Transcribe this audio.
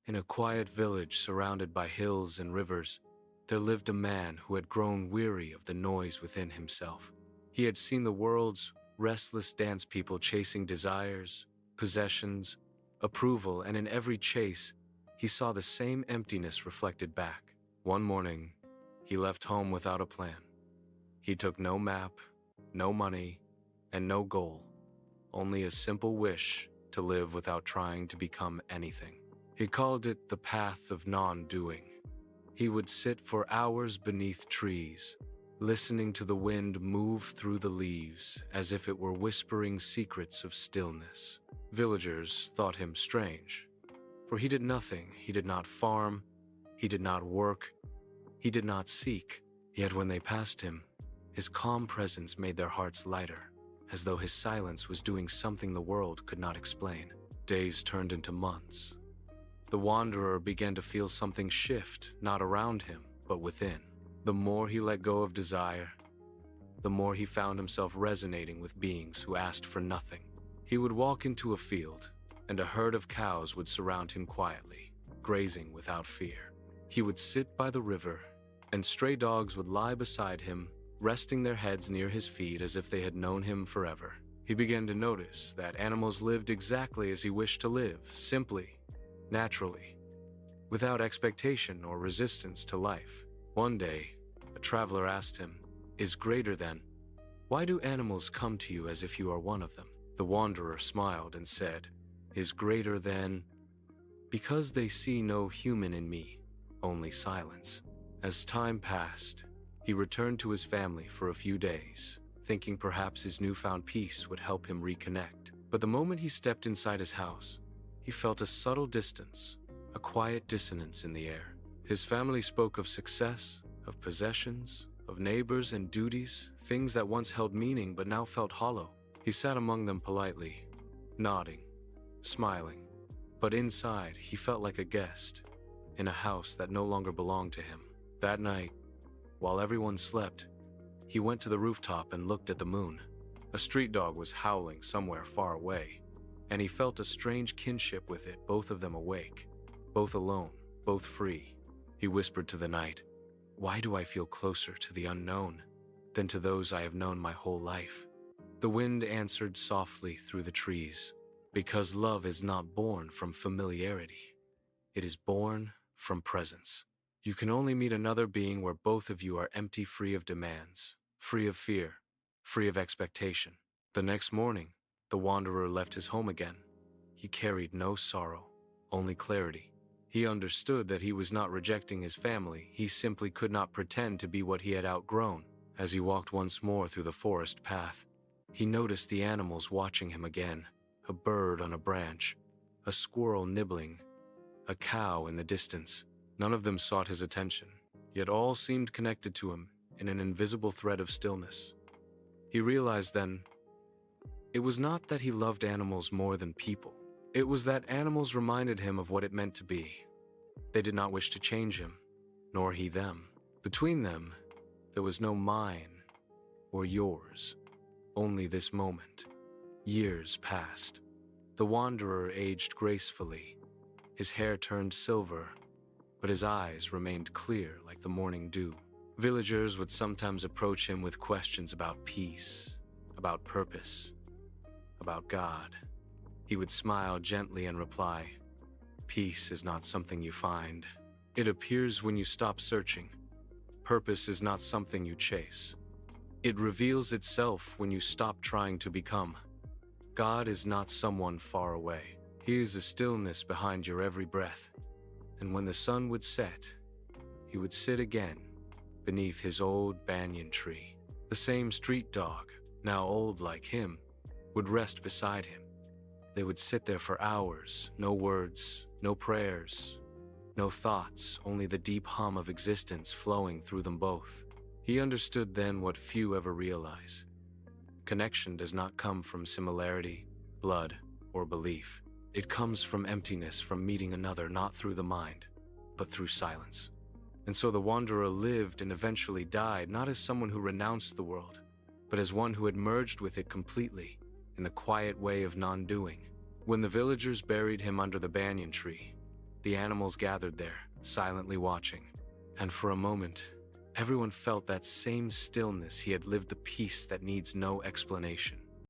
In a quiet village surrounded by hills and rivers, there lived a man who had grown weary of the noise within himself. He had seen the world's restless dance people chasing desires, possessions, approval, and in every chase, he saw the same emptiness reflected back. One morning, he left home without a plan. He took no map, no money, and no goal, only a simple wish to live without trying to become anything. He called it the path of non-doing. He would sit for hours beneath trees, listening to the wind move through the leaves as if it were whispering secrets of stillness. Villagers thought him strange, for he did nothing. He did not farm, he did not work, he did not seek. Yet when they passed him, his calm presence made their hearts lighter, as though his silence was doing something the world could not explain. Days turned into months. The wanderer began to feel something shift, not around him, but within. The more he let go of desire, the more he found himself resonating with beings who asked for nothing. He would walk into a field, and a herd of cows would surround him quietly, grazing without fear. He would sit by the river, and stray dogs would lie beside him, resting their heads near his feet as if they had known him forever. He began to notice that animals lived exactly as he wished to live, simply, naturally, without expectation or resistance to life. One day, a traveler asked him, "Is greater than? Why do animals come to you as if you are one of them?" The wanderer smiled and said, "Is greater than? Because they see no human in me, only silence." As time passed, he returned to his family for a few days, thinking perhaps his newfound peace would help him reconnect. But the moment he stepped inside his house, he felt a subtle distance, a quiet dissonance in the air. His family spoke of success, of possessions, of neighbors and duties, things that once held meaning but now felt hollow. He sat among them politely, nodding, smiling, but inside he felt like a guest in a house that no longer belonged to him. That night, while everyone slept, he went to the rooftop and looked at the moon. A street dog was howling somewhere far away, and he felt a strange kinship with it, both of them awake, both alone, both free. He whispered to the night, "Why do I feel closer to the unknown than to those I have known my whole life?" The wind answered softly through the trees, "Because love is not born from familiarity. It is born from presence. You can only meet another being where both of you are empty, free of demands, free of fear, free of expectation." The next morning, the wanderer left his home again. He carried no sorrow, only clarity. He understood that he was not rejecting his family, he simply could not pretend to be what he had outgrown. As he walked once more through the forest path, he noticed the animals watching him again, a bird on a branch, a squirrel nibbling, a cow in the distance. None of them sought his attention, yet all seemed connected to him in an invisible thread of stillness. He realized then, it was not that he loved animals more than people. It was that animals reminded him of what it meant to be. They did not wish to change him, nor he them. Between them, there was no mine or yours, only this moment. Years passed. The wanderer aged gracefully. His hair turned silver, but his eyes remained clear like the morning dew. Villagers would sometimes approach him with questions about peace, about purpose, about God. He would smile gently and reply, "Peace is not something you find. It appears when you stop searching. Purpose is not something you chase. It reveals itself when you stop trying to become. God is not someone far away. He is the stillness behind your every breath." And when the sun would set, he would sit again beneath his old banyan tree. The same street dog, now old like him, would rest beside him. They would sit there for hours, no words, no prayers, no thoughts, only the deep hum of existence flowing through them both. He understood then what few ever realize. Connection does not come from similarity, blood, or belief. It comes from emptiness, from meeting another not through the mind, but through silence. And so the wanderer lived and eventually died, not as someone who renounced the world, but as one who had merged with it completely, in the quiet way of non-doing. When the villagers buried him under the banyan tree, The animals gathered there, silently watching. And for a moment, everyone felt that same stillness. He had lived the peace that needs no explanation.